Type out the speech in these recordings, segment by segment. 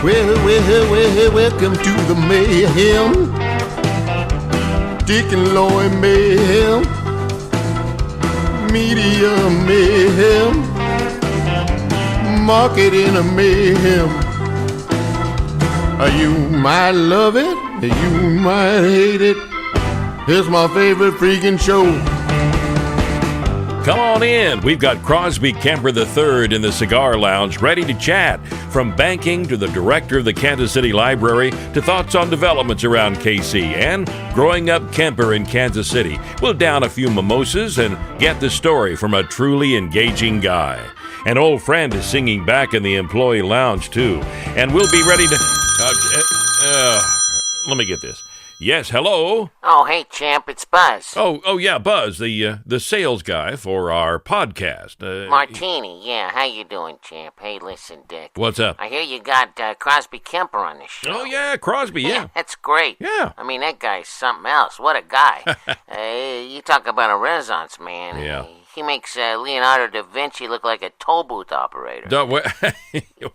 Welcome to the Mayhem. Dick and Loy Mayhem. Media Mayhem. Marketing a Mayhem. You might love it, you might hate it. It's my favorite freaking show. Come on in. We've got Crosby Kemper III in the Cigar Lounge ready to chat. From banking to the director of the Kansas City Library to thoughts on developments around KC and growing up Kemper in Kansas City. We'll down a few mimosas and get the story from a truly engaging guy. An old friend is singing back in the employee lounge too. And we'll be ready to... let me get this. Yes, hello? Oh, hey, champ, it's Buzz. Oh, yeah, Buzz, the sales guy for our podcast. Martini, yeah, how you doing, champ? Hey, listen, Dick. What's up? I hear you got Crosby Kemper on the show. Oh, yeah, Crosby, yeah. That's great. Yeah. I mean, that guy's something else. What a guy. You talk about a renaissance man. Yeah. He makes Leonardo da Vinci look like a toll booth operator. Okay.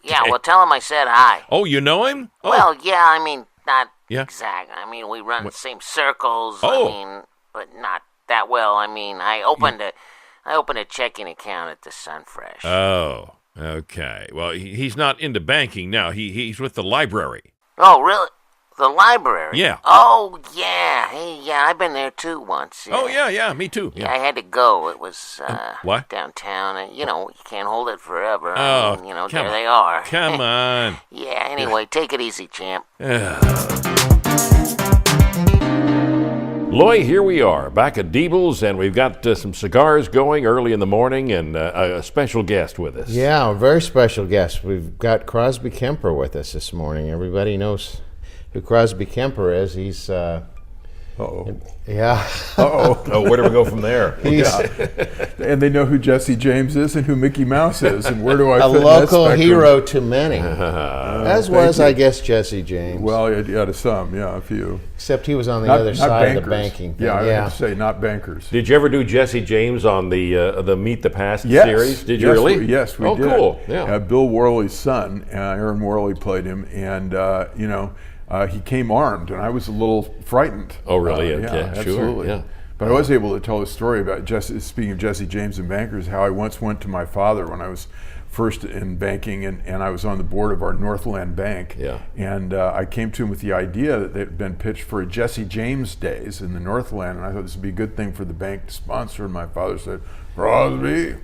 Yeah, well, tell him I said hi. Oh, you know him? Oh. Well, yeah, I mean, not yeah. exact. I mean, we run the same circles. Oh. I mean, but not that well. I mean, I opened a checking account at the Sunfresh. Oh, okay. Well, he's not into banking now. He's with the library. Oh, really? The library? Yeah. Oh, yeah. Hey, yeah, I've been there too once. Yeah. Oh, yeah, me too. Yeah, I had to go. It was what? Downtown, and you can't hold it forever. Oh, I mean, there they are. Come on. Yeah. Anyway, take it easy, champ. Loy, here we are, back at Diebel's, and we've got some cigars going early in the morning, and a special guest with us. Yeah, a very special guest. We've got Crosby Kemper with us this morning. Everybody knows who Crosby Kemper is. He's Uh-oh. yeah. Oh, where do we go from there? And they know who Jesse James is and who Mickey Mouse is, and where do I a fit in that local spectrum? hero to many, as was, I guess, Jesse James. Well, yeah, to some, yeah, a few. Except he was on the other side of the banking thing. Yeah, I have to say, not bankers. Did you ever do Jesse James on the Meet the Past series? Did you yes, really? Yes, we did. Oh, cool. Yeah. Bill Worley's son, Aaron Worley, played him, and he came armed, and I was a little frightened. Oh, really? Yeah, Sure. absolutely. Yeah. But I was able to tell a story about speaking of Jesse James and bankers, how I once went to my father when I was first in banking, and I was on the board of our Northland Bank. Yeah. And I came to him with the idea that they'd been pitched for a Jesse James Days in the Northland, and I thought this would be a good thing for the bank to sponsor. And my father said, "Crosby,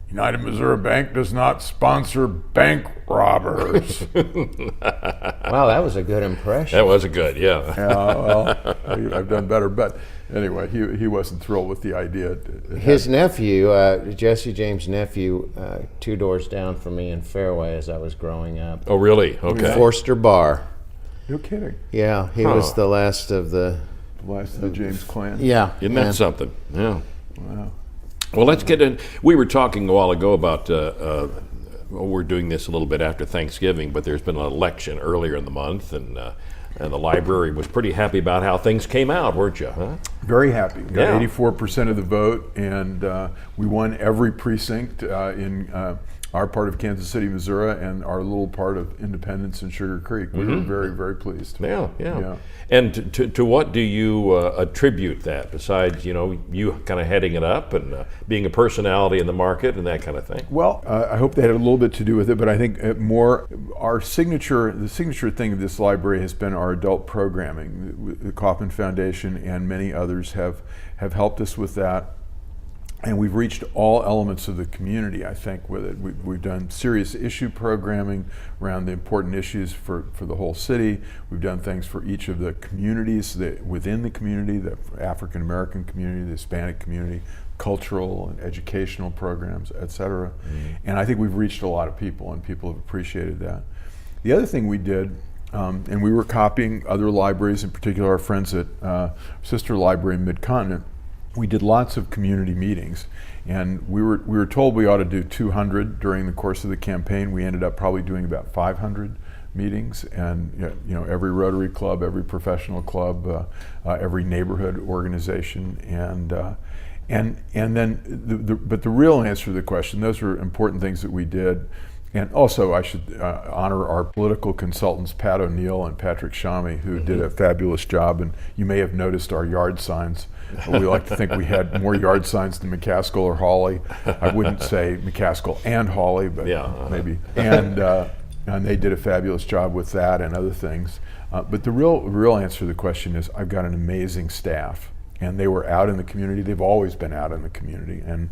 United Missouri Bank does not sponsor bank robbers." Wow, that was a good impression. That was a good, yeah. Yeah, well, I've done better, but anyway, he wasn't thrilled with the idea. His nephew, Jesse James' nephew, 2 doors down from me in Fairway as I was growing up. Oh, really? Okay. Forster Barr. You're kidding. Yeah, he was the last of the James clan. Yeah. Isn't that something? Yeah. Wow. Well, let's get in. We were talking a while ago about, we're doing this a little bit after Thanksgiving, but there's been an election earlier in the month, and the library was pretty happy about how things came out, weren't you? Huh? Very happy. We got Yeah. 84% of the vote, and we won every precinct in our part of Kansas City, Missouri, and our little part of Independence and Sugar Creek. We were very, very pleased. Yeah. And to what do you attribute that, besides, you kind of heading it up and being a personality in the market and that kind of thing? Well, I hope that had a little bit to do with it, but I think more the signature thing of this library has been our adult programming. The Kauffman Foundation and many others have helped us with that. And we've reached all elements of the community, I think, with it. We've done serious issue programming around the important issues for the whole city. We've done things for each of the communities within the community, the African American community, the Hispanic community, cultural and educational programs, et cetera. And I think we've reached a lot of people, and people have appreciated that. The other thing we did, and we were copying other libraries, in particular our friends at Sister Library in Mid-Continent. We did lots of community meetings, and we were told we ought to do 200 during the course of the campaign. We ended up probably doing about 500 meetings, and every Rotary Club, every professional club, every neighborhood organization, and then but the real answer to the question, those were important things that we did. And also, I should honor our political consultants, Pat O'Neill and Patrick Shami, who did a fabulous job. And you may have noticed our yard signs. We like to think we had more yard signs than McCaskill or Hawley. I wouldn't say McCaskill and Hawley, but maybe. And they did a fabulous job with that and other things. But the real answer to the question is, I've got an amazing staff. And they were out in the community. They've always been out in the community. And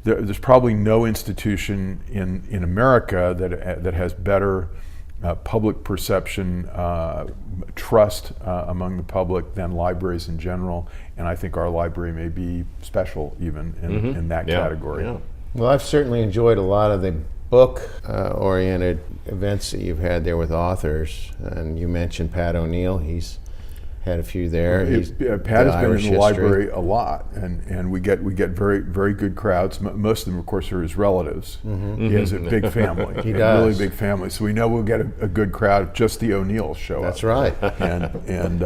there's probably no institution in America that has better public perception, trust among the public than libraries in general. And I think our library may be special even in that category. Yeah. Well, I've certainly enjoyed a lot of the book-oriented events that you've had there with authors. And you mentioned Pat O'Neill. He's had a few there. Pat has been in the library a lot, and we get very, very good crowds. Most of them, of course, are his relatives. He has a big family, He does. Really big family. So we know we'll get a good crowd if just the O'Neills show up. That's right. And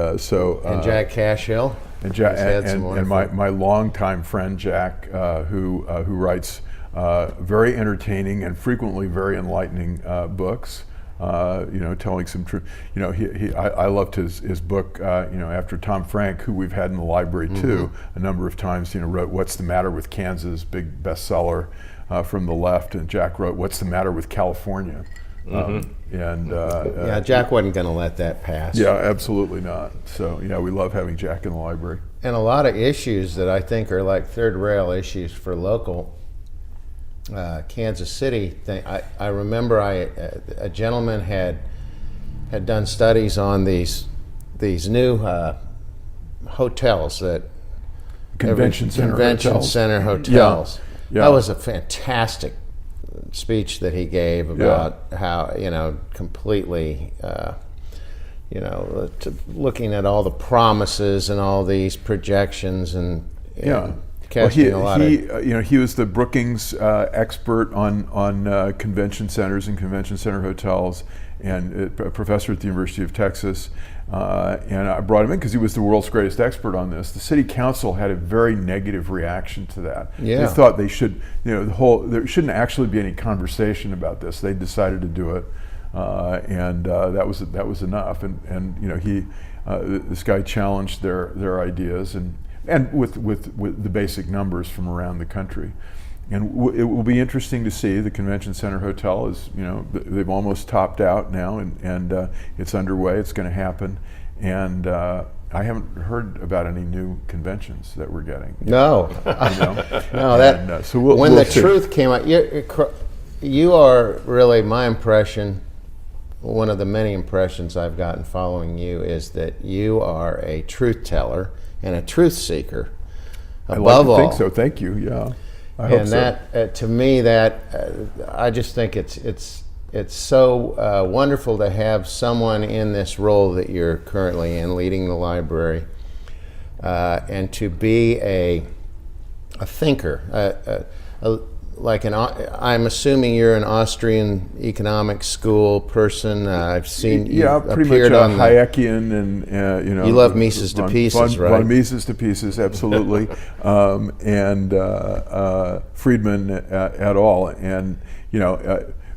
Jack Cashill. And my longtime friend Jack, who writes very entertaining and frequently very enlightening books. Telling some truth. I loved his book. After Tom Frank, who we've had in the library too a number of times. Wrote "What's the Matter with Kansas," big bestseller from the left, and Jack wrote "What's the Matter with California." Jack wasn't going to let that pass. Yeah, absolutely not. So we love having Jack in the library. And a lot of issues that I think are like third rail issues for local. Kansas City thing. I remember a gentleman had done studies on these new hotels that convention center hotels. Yeah. That was a fantastic speech that he gave about how completely looking at all the promises and all these projections and he was the Brookings expert on convention centers and convention center hotels, and a professor at the University of Texas. And I brought him in because he was the world's greatest expert on this. The city council had a very negative reaction to that. Yeah. They thought they should, there shouldn't actually be any conversation about this. They decided to do it, and that was enough. And this guy challenged their ideas and with the basic numbers from around the country. And it will be interesting to see. The convention center hotel is, they've almost topped out now, and it's underway. It's going to happen. And I haven't heard about any new conventions that we're getting. No. No. So when we'll the see. truth came out, you are really, my impression, one of the many impressions I've gotten following you is that you are a truth teller and a truth seeker. Above all, I think so. Thank you. Yeah, I hope so. That to me, I just think it's so wonderful to have someone in this role that you're currently in, leading the library, and to be a thinker. I'm assuming you're an Austrian economic school person. I've seen you pretty appeared much on Hayekian, and you love Mises to pieces, right? Von Mises to pieces, absolutely, and Friedman et al. And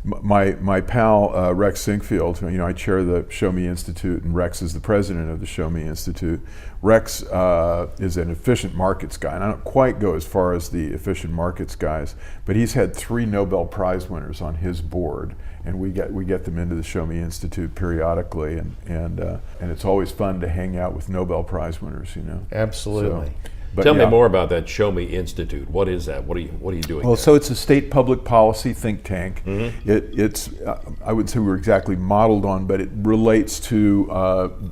my pal Rex Sinkfield, I chair the Show Me Institute, and Rex is the president of the Show Me Institute. Rex is an efficient markets guy, and I don't quite go as far as the efficient markets guys, but he's had 3 Nobel Prize winners on his board, and we get them into the Show Me Institute periodically, and it's always fun to hang out with Nobel Prize winners, Absolutely. So, Tell me more about that Show Me Institute. What is that? What are you doing? Well, there? so it's a state public policy think tank. It's I wouldn't say we were exactly modeled on, but it relates to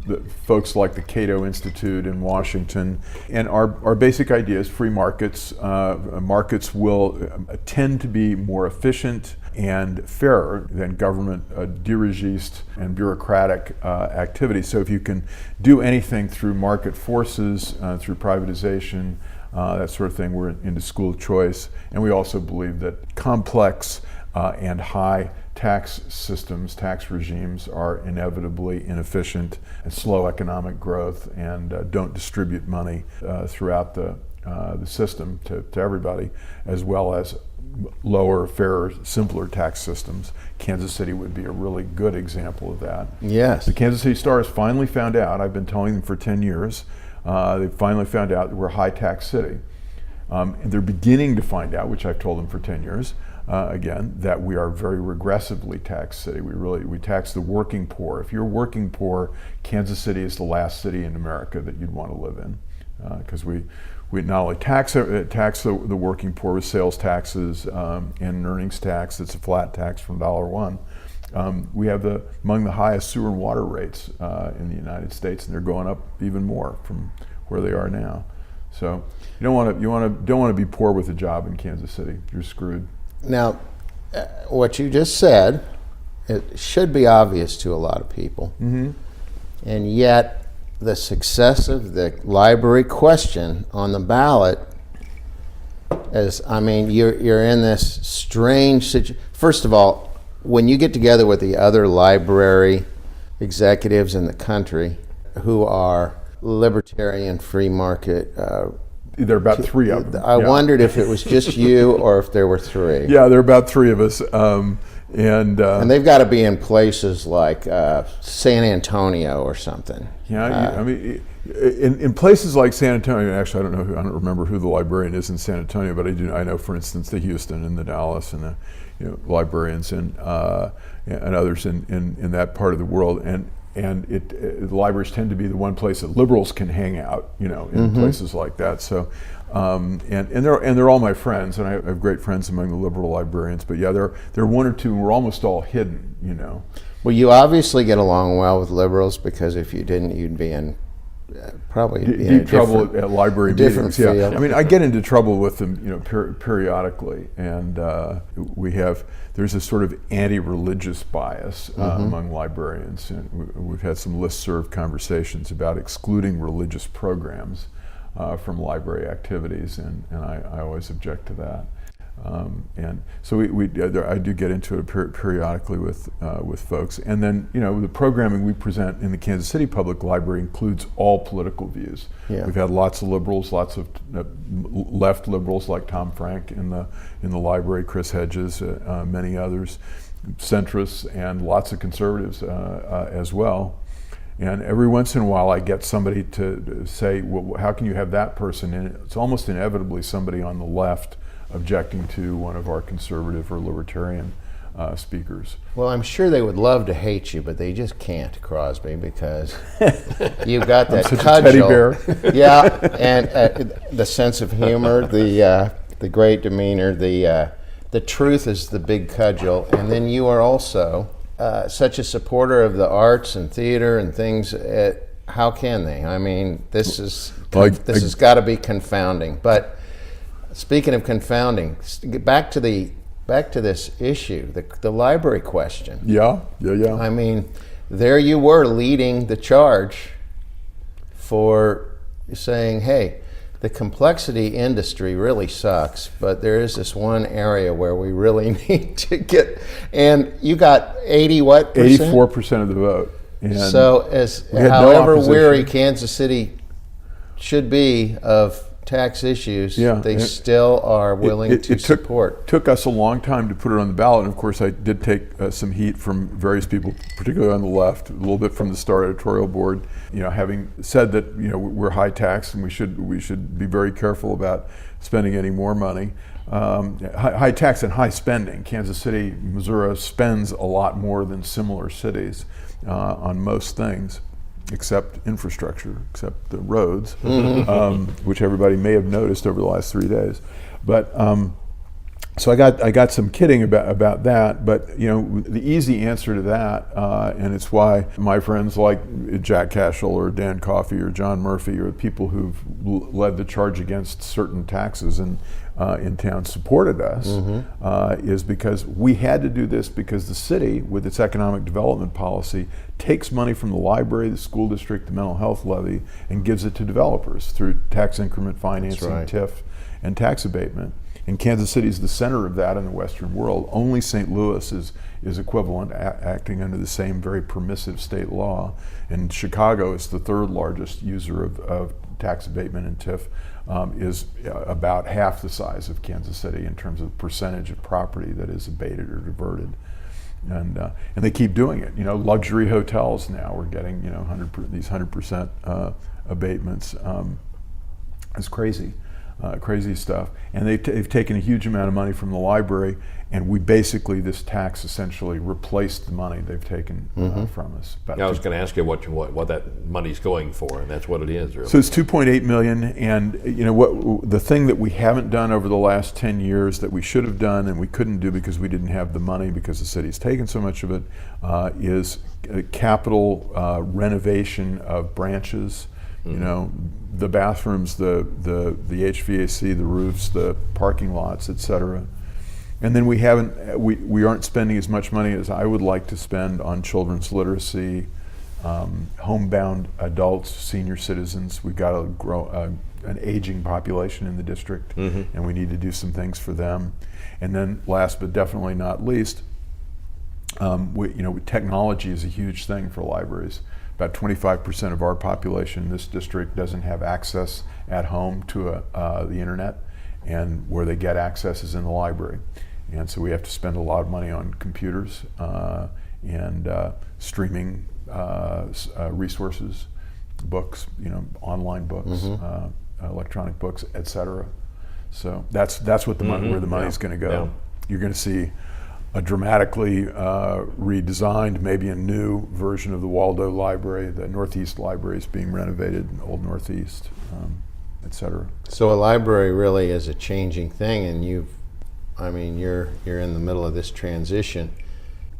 the folks like the Cato Institute in Washington. And our basic idea is free markets. Markets will tend to be more efficient and fairer than government dirigiste and bureaucratic activity. So if you can do anything through market forces, through privatization, that sort of thing, we're into school choice. And we also believe that complex and high tax systems, tax regimes are inevitably inefficient and slow economic growth and don't distribute money throughout the system to everybody, as well as lower, fairer, simpler tax systems. Kansas City would be a really good example of that. Yes. The Kansas City Star has finally found out, I've been telling them for 10 years, they finally found out that we're a high tax city. And they're beginning to find out, which I've told them for 10 years, again, that we are a very regressively taxed city. We tax the working poor. If you're working poor, Kansas City is the last city in America that you'd want to live in, because we not only tax the working poor with sales taxes and earnings tax. It's a flat tax from $1. We have among the highest sewer and water rates in the United States, and they're going up even more from where they are now. So you don't want to be poor with a job in Kansas City. You're screwed. Now, what you just said, it should be obvious to a lot of people, Mm-hmm. and yet the success of the library question on the ballot is, I mean, you're in this strange situation. First of all, when you get together with the other library executives in the country who are libertarian, free market, there are about three of them. I wondered if it was just you or if there were three. Yeah, there are about three of us. And they've got to be in places like San Antonio or something. Yeah, I mean, in places like San Antonio, actually, I don't remember who the librarian is in San Antonio, but I know, for instance, the Houston and the Dallas and the librarians and others in that part of the world, and the libraries tend to be the one place that liberals can hang out, in places like that. So. And they're all my friends, and I have great friends among the liberal librarians. But yeah, there are one or two. We're almost all hidden, Well, you obviously get along well with liberals, because if you didn't, you'd be in probably deep trouble at library meetings. Field. Yeah, I mean, I get into trouble with them, periodically, and there's a sort of anti-religious bias among librarians, and we've had some listserv conversations about excluding religious programs from library activities, and I always object to that. And so I do get into it periodically with folks. And then, the programming we present in the Kansas City Public Library includes all political views. Yeah. We've had lots of liberals, lots of left liberals like Tom Frank in the library, Chris Hedges, many others, centrists, and lots of conservatives as well. And every once in a while, I get somebody to say, well, how can you have that person? And it's almost inevitably somebody on the left objecting to one of our conservative or libertarian speakers. Well, I'm sure they would love to hate you, but they just can't, Crosby, because you've got that I'm such cudgel. a teddy bear. Yeah, and the sense of humor, the great demeanor, the truth is the big cudgel, and then you are also such a supporter of the arts and theater and things. How can they? I mean, this has got to be confounding. But speaking of confounding, back to this issue, the library question. Yeah. I mean, there you were leading the charge for saying, hey, the complexity industry really sucks, but there is this one area where we really need to get, and you got 84% of the vote. And so however weary Kansas City should be of tax issues, they still are willing to support. It took us a long time to put it on the ballot, and of course I did take some heat from various people, particularly on the left, a little bit from the Star editorial board, having said that we're high tax and we should be very careful about spending any more money. High tax and high spending. Kansas City, Missouri spends a lot more than similar cities on most things, except infrastructure, except the roads, which everybody may have noticed over the last 3 days. But so I got some kidding about that, but the easy answer to that, and it's why my friends like Jack Cashel or Dan Coffey or John Murphy or people who've led the charge against certain taxes in town supported us, is because we had to do this because the city, with its economic development policy, takes money from the library, the school district, the mental health levy, and gives it to developers through tax increment financing, TIF, and tax abatement. And Kansas City is the center of that in the Western world. Only St. Louis is equivalent, acting under the same very permissive state law. And Chicago is the third largest user of tax abatement and TIF is about half the size of Kansas City in terms of percentage of property that is abated or diverted. And they keep doing it. Luxury hotels now we're getting these 100% abatements. It's crazy. Crazy stuff. And they've taken a huge amount of money from the library, and this tax essentially replaced the money they've taken from us. I was going to ask you what that money's going for, and that's what it is, really. So it's $2.8 million, and the thing that we haven't done over the last 10 years that we should have done and we couldn't do because we didn't have the money because the city's taken so much of it, is capital renovation of branches. The bathrooms, the HVAC, the roofs, the parking lots, etc. And then we aren't spending as much money as I would like to spend on children's literacy, homebound adults, senior citizens. We've got to grow an aging population in the district, and we need to do some things for them. And then last but definitely not least, technology is a huge thing for libraries. About 25% of our population in this district doesn't have access at home to the internet, and where they get access is in the library. And so we have to spend a lot of money on computers and streaming resources, books, online books, electronic books, etc. So that's what where the money's going to go. Yeah. You're going to see a dramatically redesigned, maybe a new version of the Waldo Library. The Northeast Library is being renovated, Old Northeast, etc. So a library really is a changing thing, and you're in the middle of this transition.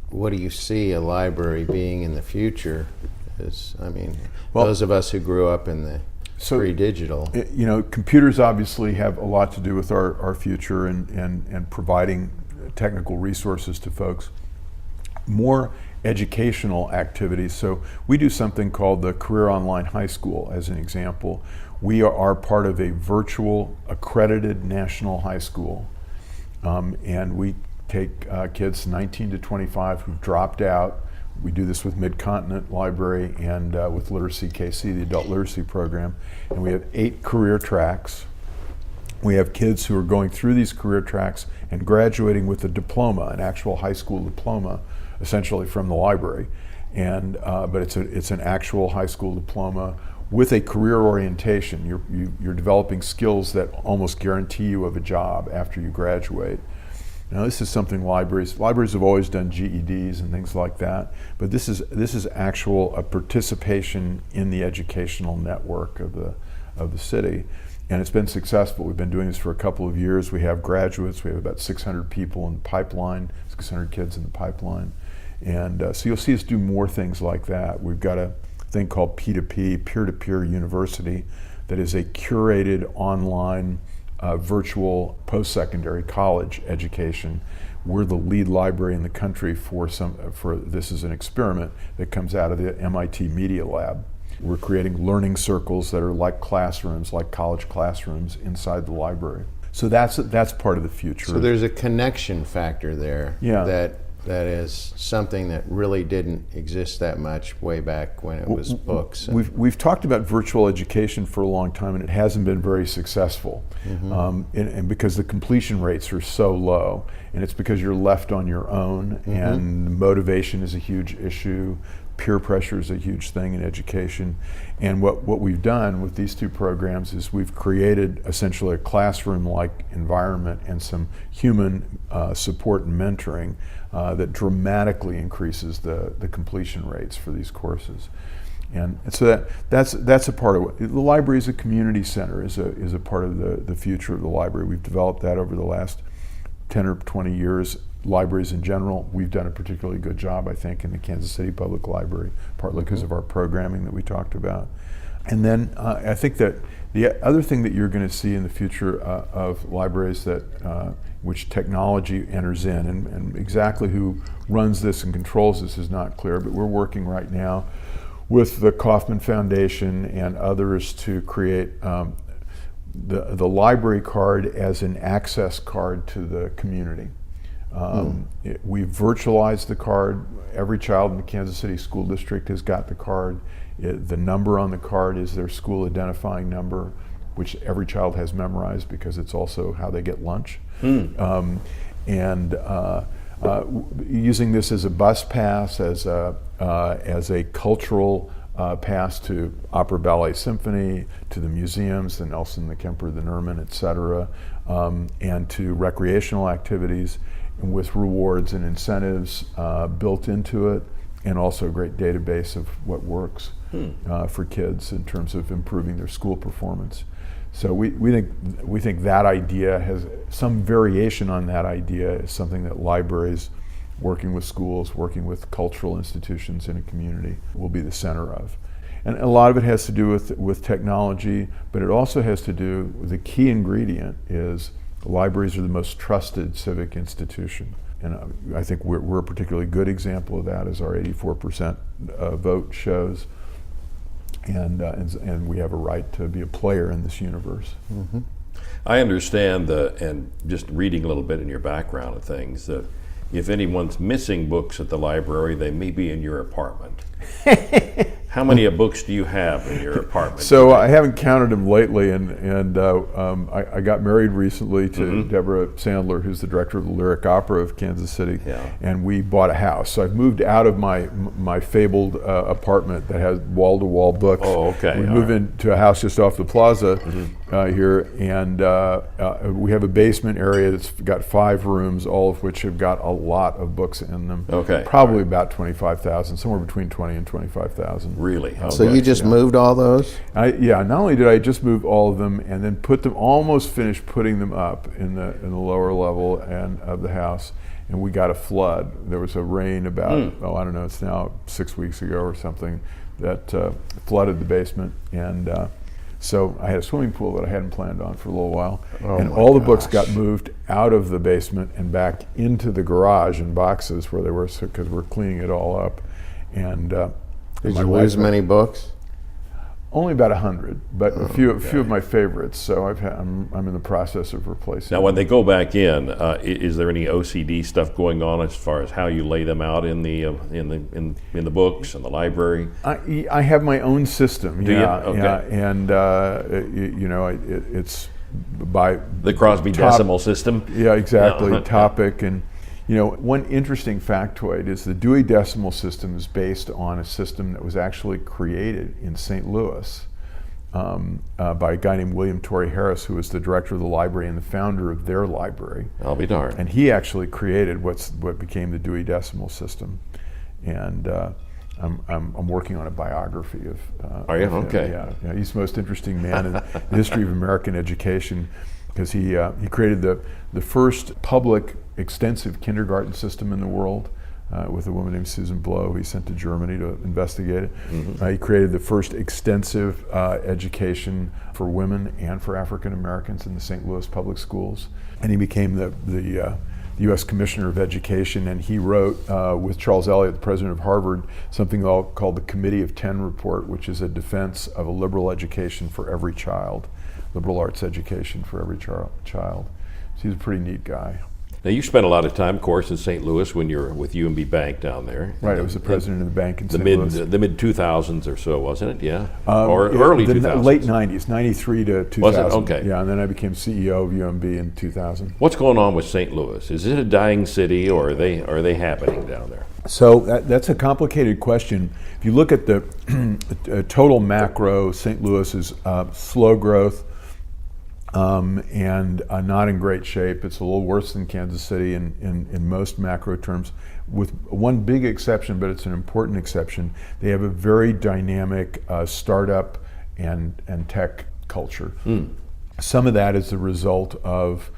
What do you see a library being in the future? Those of us who grew up in the pre-digital. Computers obviously have a lot to do with our future and providing technical resources to folks. More educational activities. So we do something called the Career Online High School as an example. We are part of a virtual accredited national high school, and we take kids 19 to 25 who've dropped out. We do this with Mid-Continent Library and with Literacy KC, the adult literacy program, and we have 8 career tracks. We have kids who are going through these career tracks and graduating with a diploma, an actual high school diploma, essentially from the library. And but it's an actual high school diploma with a career orientation. You're developing skills that almost guarantee you of a job after you graduate. Now this is something libraries have always done GEDs and things like that, but this is actual a participation in the educational network of the city. And it's been successful. We've been doing this for a couple of years. We have graduates. We have about 600 people in the pipeline, 600 kids in the pipeline. And so you'll see us do more things like that. We've got a thing called P2P, peer-to-peer university, that is a curated online virtual post-secondary college education. We're the lead library in the country for this is an experiment that comes out of the MIT Media Lab. We're creating learning circles that are like classrooms, like college classrooms inside the library. So that's part of the future. So there's a connection factor there. Yeah. That is something that really didn't exist that much way back when it was books. We've talked about virtual education for a long time, and it hasn't been very successful. And because the completion rates are so low, and it's because you're left on your own, and motivation is a huge issue. Peer pressure is a huge thing in education. And what we've done with these 2 programs is we've created essentially a classroom-like environment and some human support and mentoring that dramatically increases the completion rates for these courses. And so that's a part of it. The library as a community center is a part of the future of the library. We've developed that over the last 10 or 20 years. Libraries in general, we've done a particularly good job, I think, in the Kansas City Public Library, partly because of our programming that we talked about. And then I think that the other thing that you're going to see in the future of libraries that which technology enters in, and exactly who runs this and controls this is not clear, but we're working right now with the Kauffman Foundation and others to create the library card as an access card to the community. We've virtualized the card. Every child in the Kansas City School District has got the card. The number on the card is their school identifying number, which every child has memorized because it's also how they get lunch. Using this as a bus pass, as a cultural pass to Opera Ballet Symphony, to the museums, the Nelson, the Kemper, the Nerman, et cetera, and to recreational activities with rewards and incentives built into it, and also a great database of what works for kids in terms of improving their school performance. So we think that idea has some variation on that idea is something that libraries, working with schools, working with cultural institutions in a community, will be the center of. And a lot of it has to do with technology, but it also has to do with the key ingredient is libraries are the most trusted civic institution. And I think we're a particularly good example of that, as our 84% vote shows. And we have a right to be a player in this universe. Mm-hmm. I understand and just reading a little bit in your background of things, that if anyone's missing books at the library, they may be in your apartment. How many books do you have in your apartment? So I haven't counted them lately, and I got married recently to Deborah Sandler, who's the director of the Lyric Opera of Kansas City, and we bought a house. So I've moved out of my fabled apartment that has wall-to-wall books. Oh, okay. We moved into a house just off the plaza here, and we have a basement area that's got 5 rooms, all of which have got a lot of books in them. Okay. Probably about 25,000, somewhere between 20 and 25,000. Really? So you just moved all those? Not only did I just move all of them and then almost finished putting them up in the lower level of the house, and we got a flood. There was a rain about, I don't know, it's now 6 weeks ago or something, that flooded the basement, and so I had a swimming pool that I hadn't planned on for a little while, and all the books got moved out of the basement and back into the garage in boxes where they were, because we're cleaning it all up. And did you lose many books? Only about 100, but a few of my favorites. So I'm in the process of replacing. Now, when they go back in, is there any OCD stuff going on as far as how you lay them out in the books and the library? I have my own system. Do you? Okay. And it's by the Crosby decimal system. Yeah, exactly. Topic and. One interesting factoid is the Dewey Decimal System is based on a system that was actually created in St. Louis by a guy named William Torrey Harris, who was the director of the library and the founder of their library. I'll be darned. And he actually created what became the Dewey Decimal System. And I'm working on a biography of. Are you? Of okay. Yeah, he's the most interesting man in the history of American education, because he created the first public extensive kindergarten system in the world with a woman named Susan Blow. He sent to Germany to investigate it. He created the first extensive education for women and for African Americans in the St. Louis public schools. And he became the U.S. Commissioner of Education, and he wrote with Charles Eliot, the president of Harvard, something called the Committee of 10 Report, which is a defense of a liberal education for every child, liberal arts education for every child. So he's a pretty neat guy. Now, you spent a lot of time, of course, in St. Louis when you were with UMB Bank down there. Right, I was the president of the bank in St. Louis. The mid-2000s or so, wasn't it? Yeah? Or early 2000s? Late 90s, 93 to 2000. Was it? Okay. Yeah, and then I became CEO of UMB in 2000. What's going on with St. Louis? Is it a dying city, or are they happening down there? So that's a complicated question. If you look at the total macro, St. Louis is slow growth, and not in great shape. It's a little worse than Kansas City in most macro terms, with one big exception, but it's an important exception. They have a very dynamic startup and tech culture. Some of that is the result of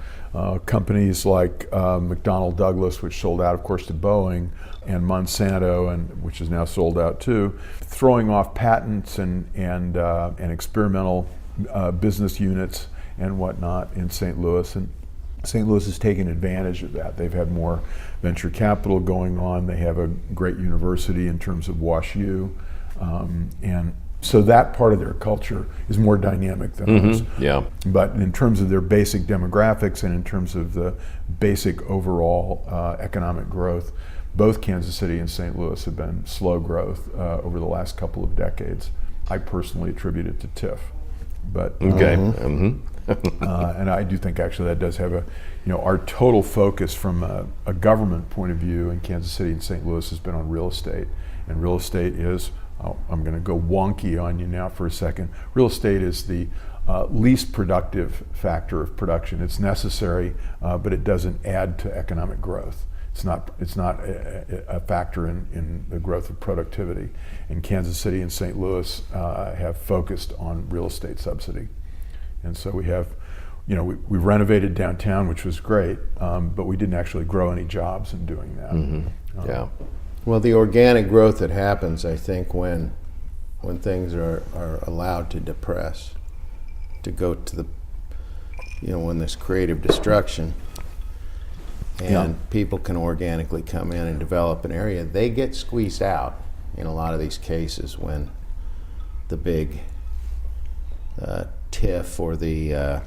companies like McDonnell Douglas, which sold out, of course, to Boeing, and Monsanto, which is now sold out too, throwing off patents and experimental business units and whatnot in St. Louis, and St. Louis has taken advantage of that. They've had more venture capital going on. They have a great university in terms of WashU, and So that part of their culture is more dynamic than ours. Yeah. But in terms of their basic demographics and in terms of the basic overall economic growth, both Kansas City and St. Louis have been slow growth over the last couple of decades. I personally attribute it to TIF. But Okay. and I do think actually that does have our total focus from a government point of view in Kansas City and St. Louis has been on real estate. And real estate is, I'm going to go wonky on you now for a second. Real estate is the least productive factor of production. It's necessary, but it doesn't add to economic growth. It's not a factor in the growth of productivity. And Kansas City and St. Louis have focused on real estate subsidy. And so we have, we renovated downtown, which was great, but we didn't actually grow any jobs in doing that. Yeah. Well, the organic growth that happens, I think, when things are allowed to depress, to go to the, when there's creative destruction, and people can organically come in and develop an area, they get squeezed out in a lot of these cases when the big TIF or the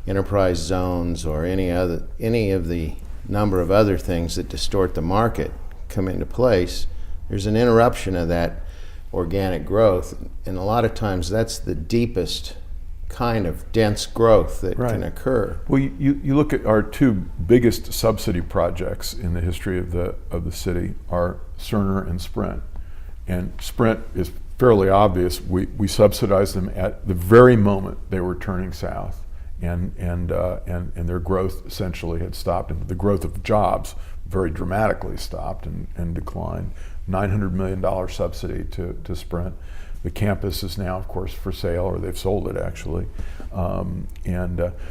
enterprise zones or any of the number of other things that distort the market come into place. There's an interruption of that organic growth, and a lot of times that's the deepest kind of dense growth that can occur. Well, you look at our two biggest subsidy projects in the history of the city are Cerner and Sprint. And Sprint is fairly obvious. We subsidized them at the very moment they were turning south, and their growth essentially had stopped, and the growth of jobs very dramatically stopped and declined. $900 million subsidy to Sprint. The campus is now, of course, for sale, or they've sold it actually. And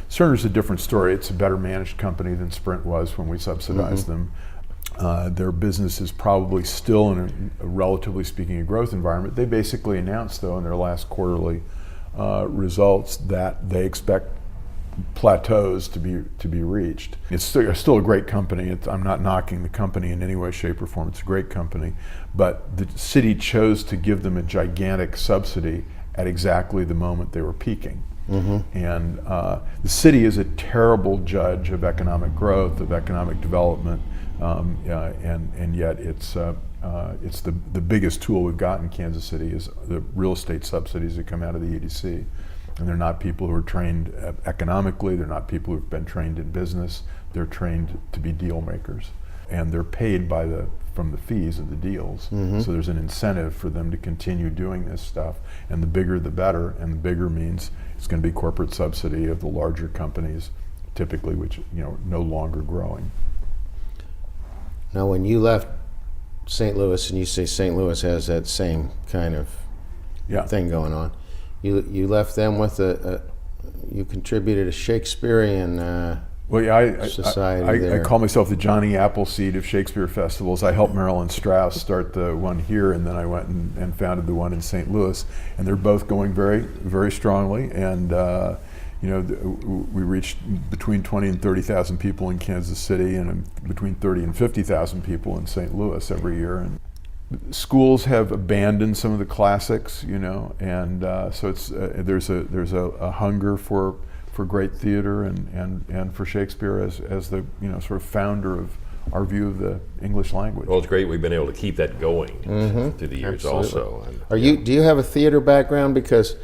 Cerner's a different story. It's a better managed company than Sprint was when we subsidized them. Their business is probably still in a relatively speaking, a growth environment. They basically announced, though, in their last quarterly results that they expect plateaus to be reached. It's still a great company. I'm not knocking the company in any way, shape, or form. It's a great company, but the city chose to give them a gigantic subsidy at exactly the moment they were peaking. And the city is a terrible judge of economic growth, of economic development, and yet it's the biggest tool we've got in Kansas City is the real estate subsidies that come out of the EDC. And they're not people who are trained economically, they're not people who've been trained in business, they're trained to be deal makers. And they're paid from the fees of the deals. So there's an incentive for them to continue doing this stuff. And the bigger the better, and the bigger means it's going to be corporate subsidy of the larger companies, typically, which no longer growing. Now, when you left St. Louis, and you say St. Louis has that same kind of thing going on, you left them with you contributed a Shakespearean society I call myself the Johnny Appleseed of Shakespeare festivals. I helped Marilyn Strauss start the one here, and then I went and founded the one in St. Louis, and they're both going very, very strongly. And we reached between 20 and 30,000 people in Kansas City, and between 30 and 50,000 people in St. Louis every year. And schools have abandoned some of the classics, and so it's there's a hunger for great theater and for Shakespeare as the sort of founder of our view of the English language. Well, it's great we've been able to keep that going through the years. Absolutely. Also. Do you have a theater background? Because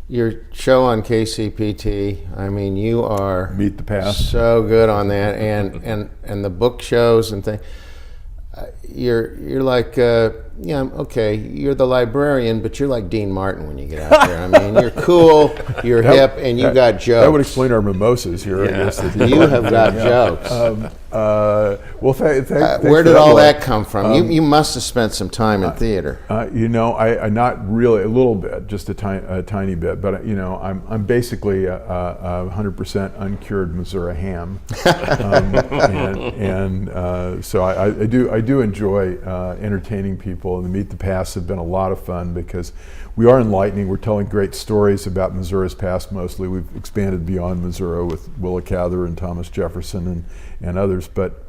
your show on KCPT, I mean, you are Meet the Past. So good on that, and the book shows and things. You're like you're the librarian, but you're like Dean Martin when you get out there. I mean, you're cool, you're hip, and you got jokes. That would explain our mimosas here. I guess you have got jokes. Well, where did all that come from? You must have spent some time in theater. I not really, a little bit, just a tiny bit, but I'm basically a 100% uncured Missouri ham, and so I do enjoy entertaining people, and the Meet the Past have been a lot of fun because we are enlightening. We're telling great stories about Missouri's past mostly. We've expanded beyond Missouri with Willa Cather and Thomas Jefferson and others, but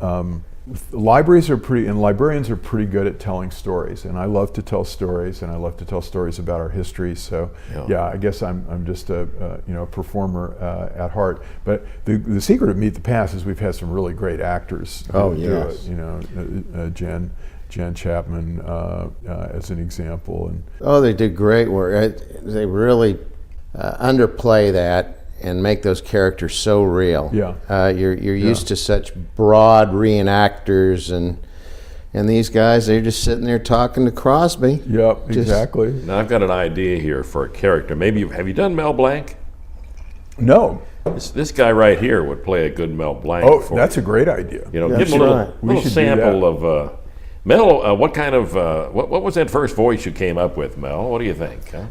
libraries are pretty, and librarians are pretty good at telling stories, and I love to tell stories, and I love to tell stories about our history. So yeah, I guess I'm just a performer at heart. But the secret of Meet the Past is we've had some really great actors. Oh, do yes. it. Jen Chapman as an example, and they did great work. They really underplay that and make those characters so real. Yeah. You're used to such broad reenactors, and these guys, they're just sitting there talking to Crosby. Yep, exactly. Now I've got an idea here for a character. Maybe have you done Mel Blanc? No. This guy right here would play a good Mel Blanc. Oh, for that's you. a great idea. You know, That's give him a little, right. little sample of Mel. What kind of what was that first voice you came up with, Mel? What do you think? Huh?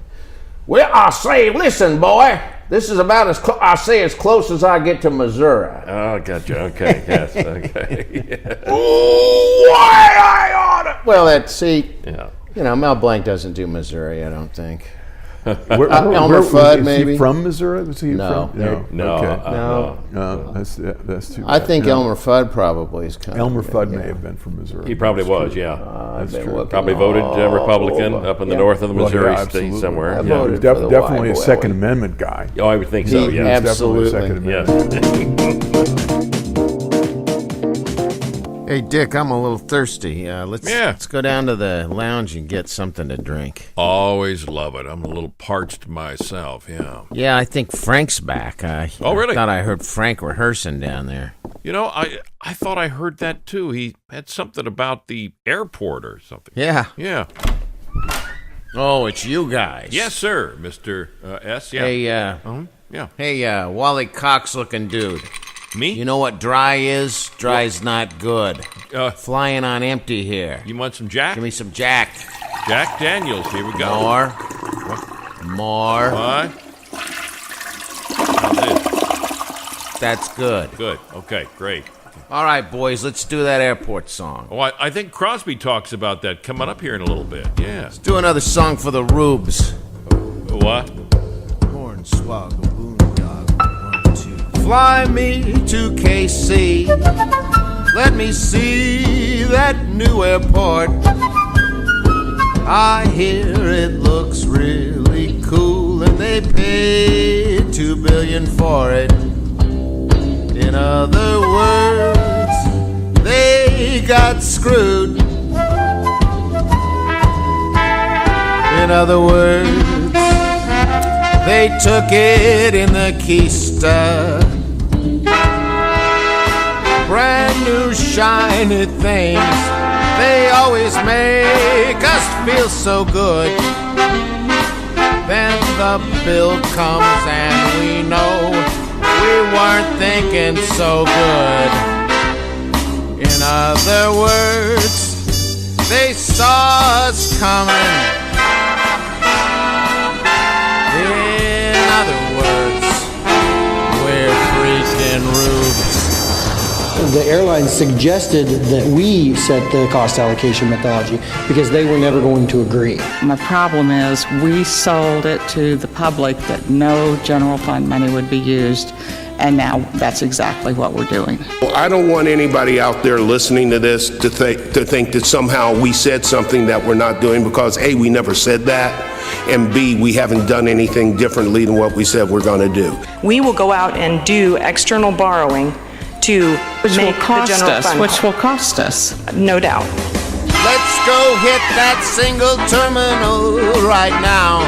Well, I say, listen, boy, this is about as close as I get to Missouri. Oh, gotcha. Okay, yes, okay. Why I oughta. Well, Mel Blanc doesn't do Missouri, I don't think. Elmer Fudd, is maybe? he from Missouri? Was he No. from? No, Okay. No. That's too bad. I think Elmer Fudd probably is kind Elmer of. Fudd may have been from Missouri. he probably That's was. true. Yeah, I've been true. looking probably voted all Republican over. up in the Yeah. north of the Well, Missouri yeah, state absolutely. somewhere. I Yeah. voted. for the Definitely a Bible. Second Amendment guy. Oh, I would think so. He Yeah. absolutely. Definitely a Second Amendment. Yes. Hey, Dick, I'm a little thirsty. Let's go down to the lounge and get something to drink. Always love it. I'm a little parched myself. Yeah. Yeah, I think Frank's back. Oh, really? I thought I heard Frank rehearsing down there. You know, I thought I heard that too. He had something about the airport or something. Yeah. Yeah. Oh, it's you guys. Yes, sir, Mr. S. Yeah. Hey, Yeah. Hey, Wally Cox-looking dude. Me? You know what dry is? Dry's not good. Flying on empty here. You want some Jack? Give me some Jack. Jack Daniels. Here we go. More. What? How's this? That's good. Good. Okay, great. All right, boys, let's do that airport song. Oh, I think Crosby talks about that coming up here in a little bit. Yeah. Do another song for the Rubes. What? Hornswoggle, boondoggle, 1, 2. Fly me to KC. Let me see that new airport. I hear it looks really cool, and they paid $2 billion for it. In other words, they got screwed. In other words, they took it in the keister. Brand new shiny things. They always make us feel so good. Then the bill comes and we know we weren't thinking so good. In other words, they saw us coming. In other words, we're freaking rubes. The airline suggested that we set the cost allocation methodology because they were never going to agree. My problem is we sold it to the public that no general fund money would be used, and now that's exactly what we're doing. Well, I don't want anybody out there listening to this to think that somehow we said something that we're not doing, because A, we never said that, and B, we haven't done anything differently than what we said we're going to do. We will go out and do external borrowing to make the general fund. Which will cost us. No doubt. Let's go hit that single terminal right now.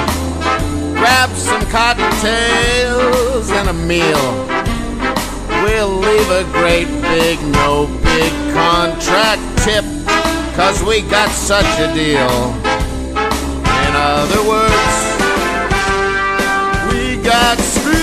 Grab some cocktails and a meal. We'll leave a great big, no big contract tip, 'cause we got such a deal. In other words, we got screwed.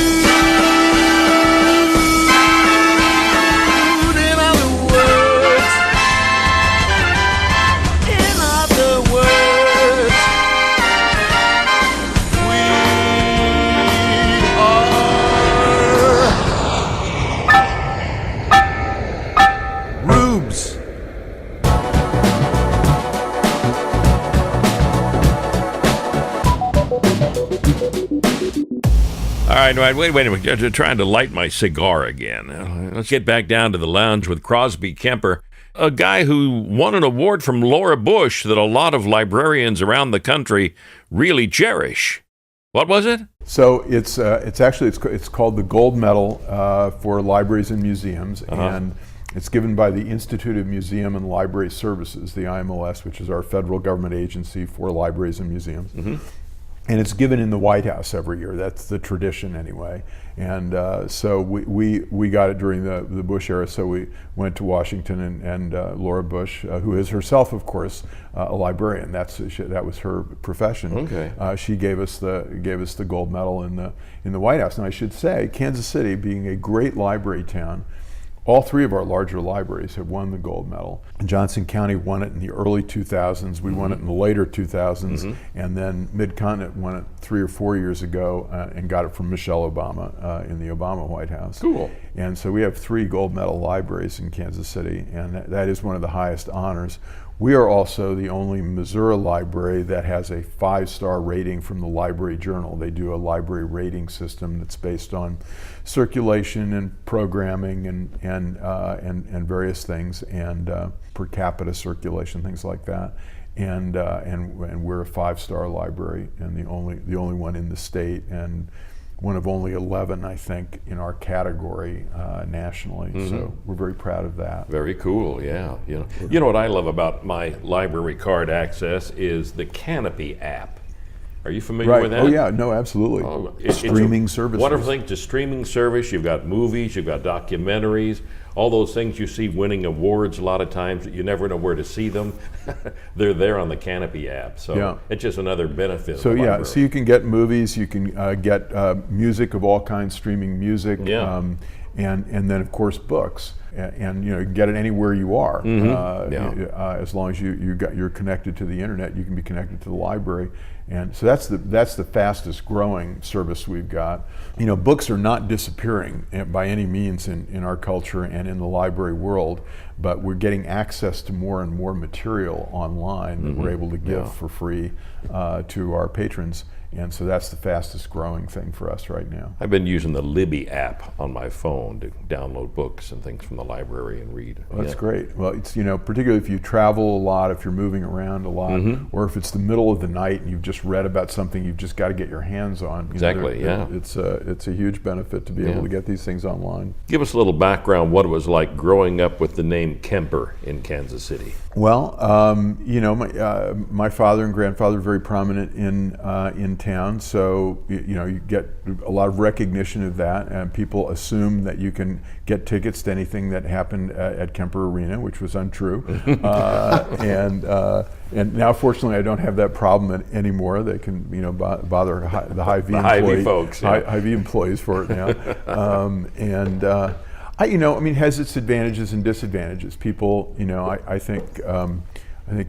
All right, wait a minute. I'm trying to light my cigar again. Let's get back down to the lounge with Crosby Kemper. a guy who won an award from Laura Bush that a lot of librarians around the country really cherish. What was it? So it's called the Gold Medal for Libraries and Museums, and it's given by the Institute of Museum and Library Services, the IMLS, which is our federal government agency for libraries and museums. And it's given in the White House every year. That's the tradition anyway. And so we got it during the Bush era, so we went to Washington, and Laura Bush, who is herself, of course, a librarian. That was her profession. Okay. She gave us the gold medal in the White House. And I should say, Kansas City, being a great library town, all three of our larger libraries have won the gold medal. Johnson County won it in the early 2000s. We won it in the later 2000s, and then Mid-Continent won it 3 or 4 years ago and got it from Michelle Obama in the Obama White House. Cool. And so we have 3 gold medal libraries in Kansas City, and that is one of the highest honors. We are also the only Missouri library that has a 5-star rating from the Library Journal. They do a library rating system that's based on circulation and programming and various things, and per capita circulation, things like that. And we're a 5-star library, and the only one in the state, and one of only 11, I think, in our category nationally. So we're very proud of that. Very cool, yeah. You know what I love about my library card access is the Canopy app. Are you familiar with that? Oh yeah, no, absolutely. Streaming services. Wonderful thing, it's a streaming service. You've got movies, you've got documentaries, all those things you see winning awards a lot of times, you never know where to see them. They're there on the Canopy app. So it's just another benefit. So yeah, so you can get movies, you can get music of all kinds, streaming music, and then of course books. And you get it anywhere you are. As long as you're connected to the internet, you can be connected to the library. And so that's the fastest growing service we've got. Books are not disappearing by any means in our culture and in the library world, but we're getting access to more and more material online that we're able to give for free to our patrons. And so that's the fastest growing thing for us right now. I've been using the Libby app on my phone to download books and things from the library and read. Well, that's great. Well, it's, particularly if you travel a lot, if you're moving around a lot, or if it's the middle of the night and you've just read about something you've just got to get your hands on. Exactly, It's a huge benefit to be able to get these things online. Give us a little background what it was like growing up with the name Kemper in Kansas City. Well, my father and grandfather are very prominent in town, so you get a lot of recognition of that, and people assume that you can get tickets to anything that happened at Kemper Arena, which was untrue. And now, fortunately, I don't have that problem anymore. They can bother the Hy-Vee folks, Hy-Vee employees for it now. It has its advantages and disadvantages. People, I think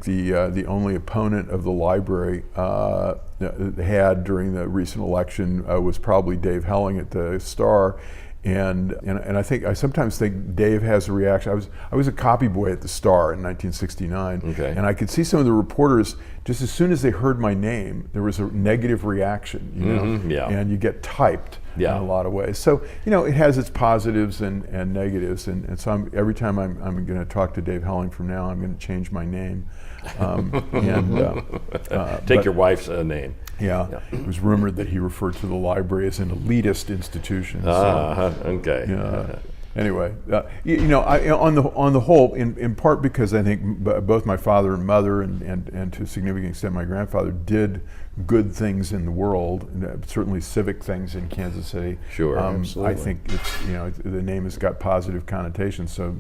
the only opponent of the library had during the recent election was probably Dave Helling at the Star, and I sometimes think Dave has a reaction. I was a copy boy at the Star in 1969, and I could see some of the reporters, just as soon as they heard my name, there was a negative reaction, and you get typed in a lot of ways. So it has its positives and negatives, and so every time I'm going to talk to Dave Helling from now, I'm going to change my name. Take your wife's name. Yeah, it was rumored that he referred to the library as an elitist institution. Anyway, on the whole, in part because I think both my father and mother, and to a significant extent my grandfather, did good things in the world, certainly civic things in Kansas City. Sure, absolutely. I think it's, the name has got positive connotations, so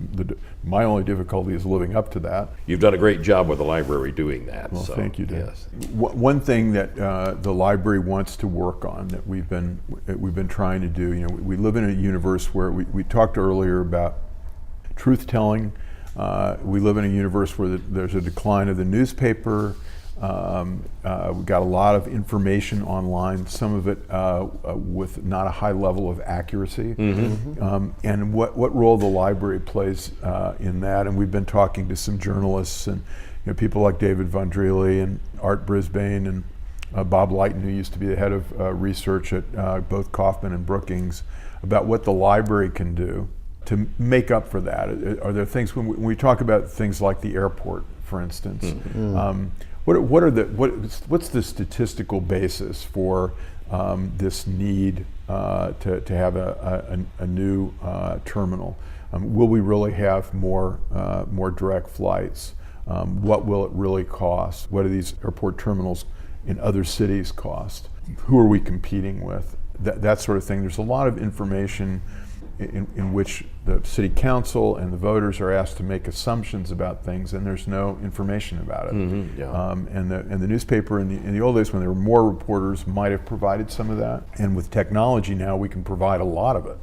my only difficulty is living up to that. You've done a great job with the library doing that. Well, thank you, Dave. Yes. One thing that the library wants to work on, that we've been trying to do, we live in a universe where we talked earlier about truth-telling. We live in a universe where there's a decline of the newspaper. We've got a lot of information online, some of it with not a high level of accuracy. And what role the library plays in that. And we've been talking to some journalists and people like David Vondrelli and Art Brisbane and Bob Lighton, who used to be the head of research at both Kaufman and Brookings, about what the library can do to make up for that? Are there things when we talk about things like the airport, for instance? What's the statistical basis for this need to have a new terminal? Will we really have more direct flights? What will it really cost? What do these airport terminals in other cities cost? Who are we competing with? That sort of thing. There's a lot of information in which the city council and the voters are asked to make assumptions about things, and there's no information about it. And the newspaper in the old days, when there were more reporters, might have provided some of that. And with technology now, we can provide a lot of it.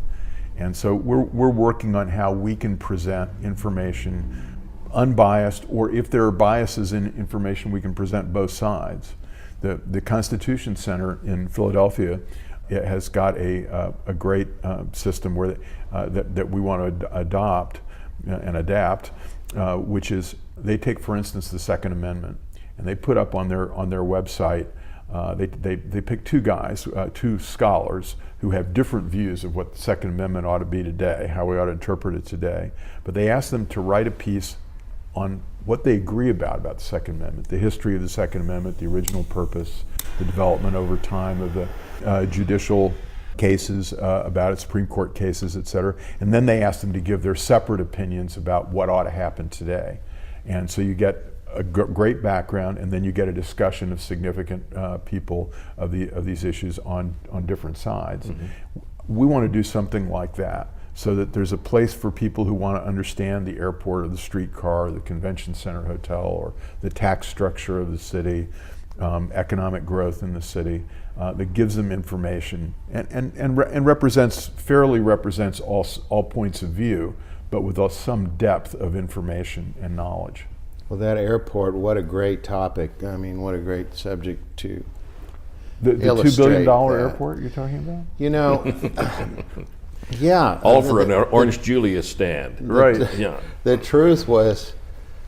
And so we're working on how we can present information unbiased, or if there are biases in information, we can present both sides. The Constitution Center in Philadelphia, it has got a great system where that we want to adopt and adapt, which is they take, for instance, the Second Amendment, and they put up on their website. They pick two guys, two scholars who have different views of what the Second Amendment ought to be today, how we ought to interpret it today. But they ask them to write a piece on what they agree about the Second Amendment, the history of the Second Amendment, the original purpose, the development over time of the judicial cases about it, Supreme Court cases, et cetera. And then they ask them to give their separate opinions about what ought to happen today. And so you get a great background, and then you get a discussion of significant people of these issues on different sides. We want to do something like that, so that there's a place for people who want to understand the airport or the streetcar or the convention center hotel or the tax structure of the city, economic growth in the city, that gives them information and fairly represents all points of view, but with some depth of information and knowledge. Well, that airport, what a great topic. I mean, what a great subject to the $2 billion airport you're talking about? You know, yeah. All for an Orange Julius stand. Right. Yeah. The truth was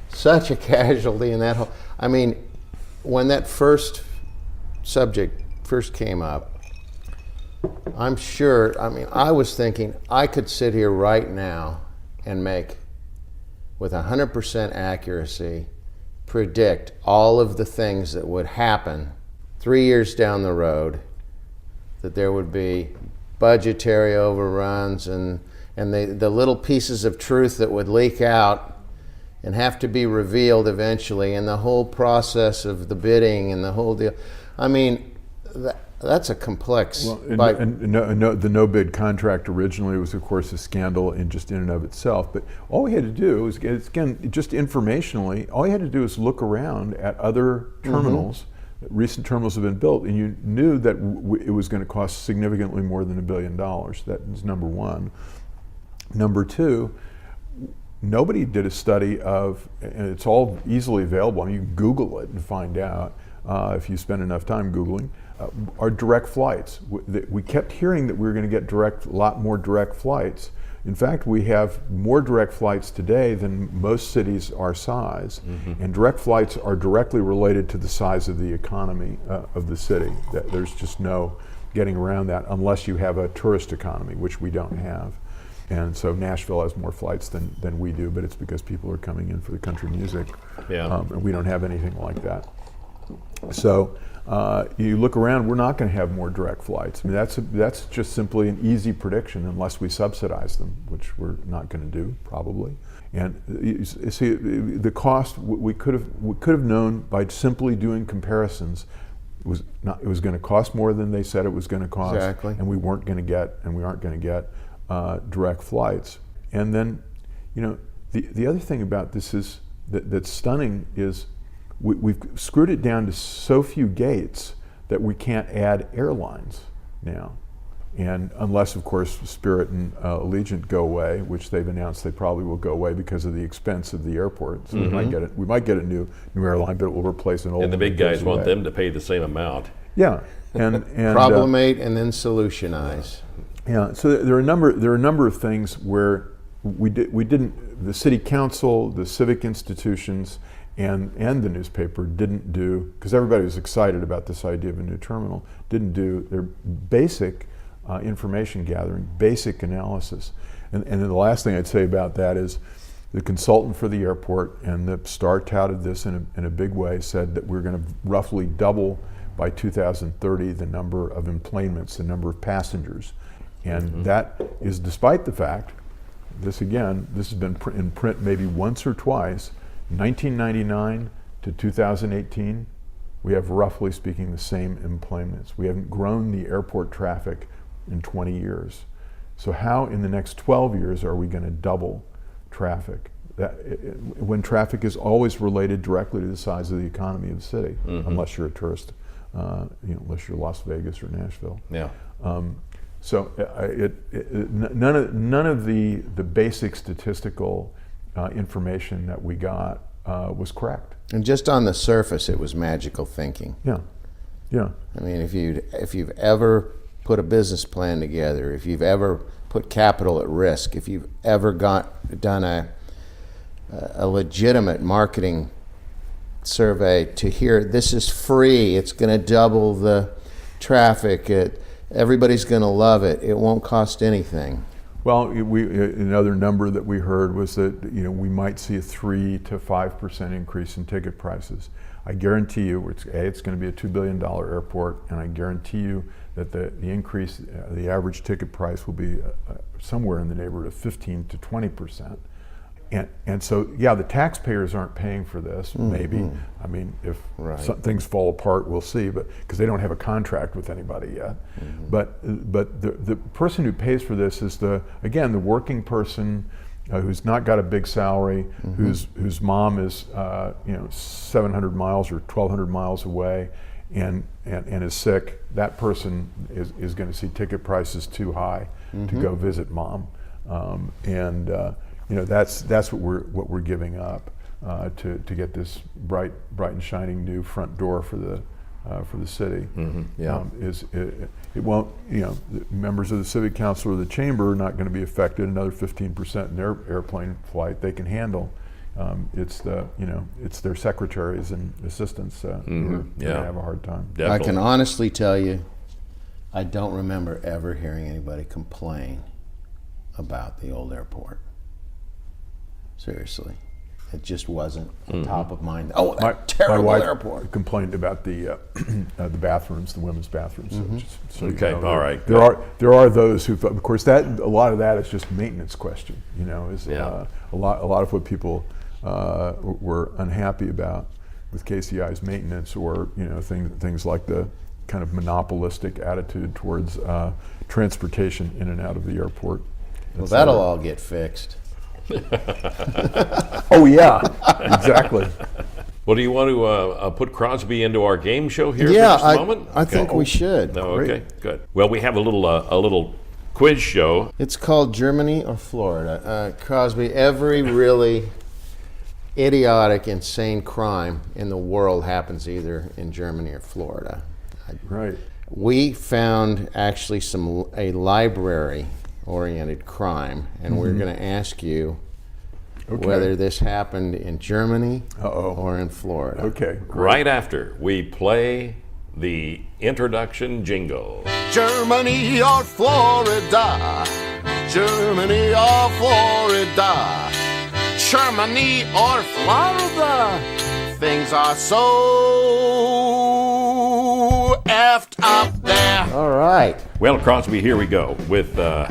such a casualty in that whole, I mean, when that first subject first came up, I'm sure, I mean, I was thinking I could sit here right now and make, with 100% accuracy, predict all of the things that would happen 3 years down the road, that there would be budgetary overruns and the little pieces of truth that would leak out and have to be revealed eventually, and the whole process of the bidding and the whole deal. I mean, that's a complex. Well, the no bid contract originally was, of course, a scandal in and of itself. But all we had to do was, again, just informationally, all you had to do is look around at other terminals. Recent terminals have been built, and you knew that it was going to cost significantly more than $1 billion. That is number one. Number two, nobody did a study of, and it's all easily available. I mean, you can Google it and find out if you spend enough time Googling. Are direct flights. We kept hearing that we were going to get a lot more direct flights. In fact, we have more direct flights today than most cities our size. And direct flights are directly related to the size of the economy of the city. There's just no getting around that unless you have a tourist economy, which we don't have. And so Nashville has more flights than we do, but it's because people are coming in for the country music. And we don't have anything like that. So you look around, we're not going to have more direct flights. I mean, that's just simply an easy prediction unless we subsidize them, which we're not going to do probably. And you see, the cost we could have known by simply doing comparisons. It was going to cost more than they said it was going to cost, exactly. And we aren't going to get direct flights. And then, you know, the other thing about this is that's stunning is we've screwed it down to so few gates that we can't add airlines now. And unless, of course, Spirit and Allegiant go away, which they've announced they probably will go away because of the expense of the airport. So we might get a new airline, but it will replace an old one. And the big guys want them to pay the same amount. Yeah. And problemate and then solutionize. Yeah. So there are a number of things where the city council, the civic institutions, and the newspaper didn't do, because everybody was excited about this idea of a new terminal, didn't do their basic information gathering, basic analysis. And then the last thing I'd say about that is the consultant for the airport, and the Star touted this in a big way, said that we're going to roughly double by 2030 the number of enplanements, the number of passengers. And that is despite the fact, this has been in print maybe once or twice, 1999 to 2018, we have roughly speaking the same enplanements. We haven't grown the airport traffic in 20 years. So how in the next 12 years are we going to double traffic? When traffic is always related directly to the size of the economy of the city, unless you're a tourist, unless you're Las Vegas or Nashville. Yeah. So none of the basic statistical information that we got was correct. And just on the surface, it was magical thinking. Yeah. I mean, if you've ever put a business plan together, if you've ever put capital at risk, if you've ever done a legitimate marketing survey, to hear this is free, it's going to double the traffic, everybody's going to love it, it won't cost anything. Well, another number that we heard was that we might see a 3 to 5% increase in ticket prices. I guarantee you, it's going to be a $2 billion airport, and I guarantee you that the increase, the average ticket price will be somewhere in the neighborhood of 15 to 20%. And so, yeah, the taxpayers aren't paying for this, maybe. I mean, if some things fall apart, we'll see, but because they don't have a contract with anybody yet. But the person who pays for this is the working person who's not got a big salary, whose mom is 700 miles or 1,200 miles away, and is sick. That person is going to see ticket prices too high to go visit mom, that's what we're giving up to get this bright and shining new front door for the city. It won't. Members of the Civic Council or the Chamber are not going to be affected. Another 15% in their airplane flight they can handle. It's their secretaries and assistants who are going to have a hard time. Definitely. I can honestly tell you, I don't remember ever hearing anybody complain about the old airport. Seriously, it just wasn't top of mind. Oh, that terrible my wife airport! Complained about the bathrooms, the women's bathrooms. All right. There are those who, of course, a lot of that is just maintenance question. A lot of what people were unhappy about with KCI's maintenance, or things like the kind of monopolistic attitude towards transportation in and out of the airport. Well, that'll all get fixed. Oh yeah, exactly. Well, do you want to put Crosby into our game show here for just a moment? I think we should. No, okay, good. Well, we have a little quiz show. It's called Germany or Florida. Crosby, every really idiotic, insane crime in the world happens either in Germany or Florida. Right. We found actually a library-oriented crime, and we're going to ask you whether this happened in Germany or in Florida. Okay, great. Right after we play the introduction jingle. Germany or Florida? Germany or Florida? Germany or Florida? Things are so effed up there. All right. Well, Crosby, here we go with the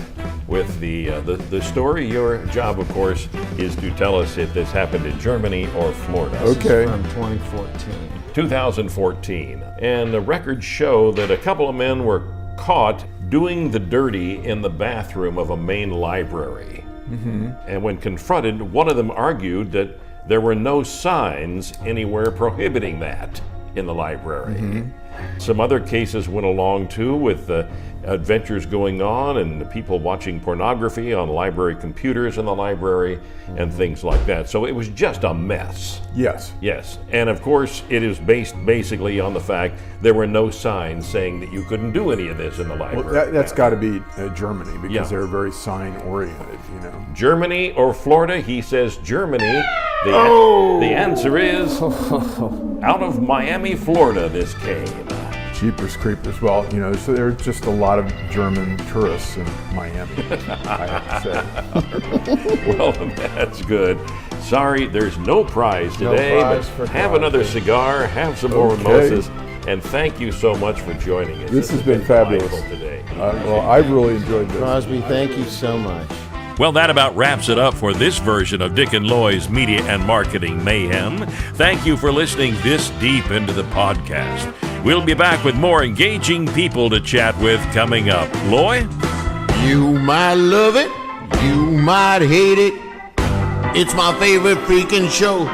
story. Your job, of course, is to tell us if this happened in Germany or Florida. Okay. From 2014. 2014. And the records show that a couple of men were caught doing the dirty in the bathroom of a main library. And when confronted, one of them argued that there were no signs anywhere prohibiting that in the library. Some other cases went along too, with adventures going on and people watching pornography on library computers in the library and things like that. So it was just a mess. Yes. Yes. And of course, it is based basically on the fact there were no signs saying that you couldn't do any of this in the library. Well, that's got to be Germany, because they're very sign-oriented, Germany or Florida? He says Germany. The answer is out of Miami, Florida, this came. Jeepers creepers. Well, so there are just a lot of German tourists in Miami, I have to say. Well, that's good. Sorry, there's no prize today, prize but for have Crosby. another cigar, have some more mimosas, and thank you so much for joining us. This has been fabulous delightful today. Well, I've really enjoyed this. Crosby, thank you so much. Well, that about wraps it up for this version of Dick and Loy's Media and Marketing Mayhem. Thank you for listening this deep into the podcast. We'll be back with more engaging people to chat with coming up. Loy? You might love it, you might hate it. It's my favorite freaking show.